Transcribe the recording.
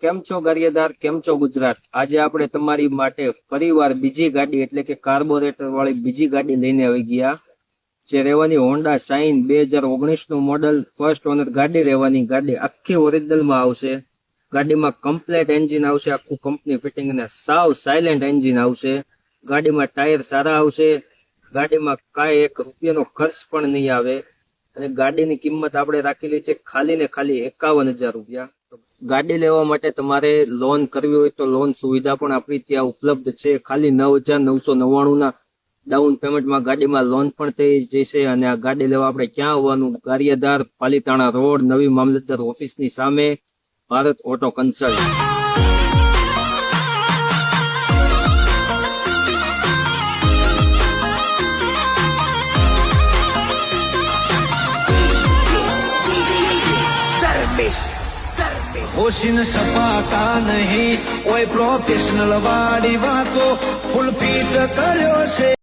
કેમ છો ગારિયાદાર, કેમ છો ગુજરાત? આજે આપણે તમારી માટે ફરીવાર બીજી ગાડી એટલે કે કાર્બોરેટર વાળી બીજી ગાડી લઈને આવી ગયા. જે રહેવાની હોન્ડા શાઇન 2019 નું મોડલ, ફર્સ્ટ ઓનર ગાડી રહેવાની. ગાડી આખી ઓરિજિનલમાં આવશે. ગાડીમાં કમ્પ્લેટ એન્જિન આવશે, આખું કંપની ફિટિંગ અને સાવ સાયલેન્ટ એન્જિન આવશે. ગાડીમાં ટાયર સારા આવશે. ગાડીમાં કાંઈ એક રૂપિયાનો ખર્ચ પણ નહીં આવે. અને ગાડીની કિંમત આપણે રાખેલી છે ખાલી ને ખાલી 51,000 રૂપિયા. ગાડી લેવા માટે તમારે લોન કરવી હોય તો લોન સુવિધા પણ આપણી ત્યાં ઉપલબ્ધ છે. ખાલી 9,999 ના ડાઉન પેમેન્ટમાં ગાડીમાં લોન પણ થઈ જશે. અને આ ગાડી લેવા આપણે ક્યાં આવવાનું? ગારિયાધાર, પાલીતાણા રોડ, નવી મામલતદાર ઓફિસની સામે, ભારત ઓટો કન્સલ્ટ. હોશીન સપાટા નહીં, કોઈ પ્રોફેશનલ વાળી વાતો ફૂલ ફીટ કર્યો છે.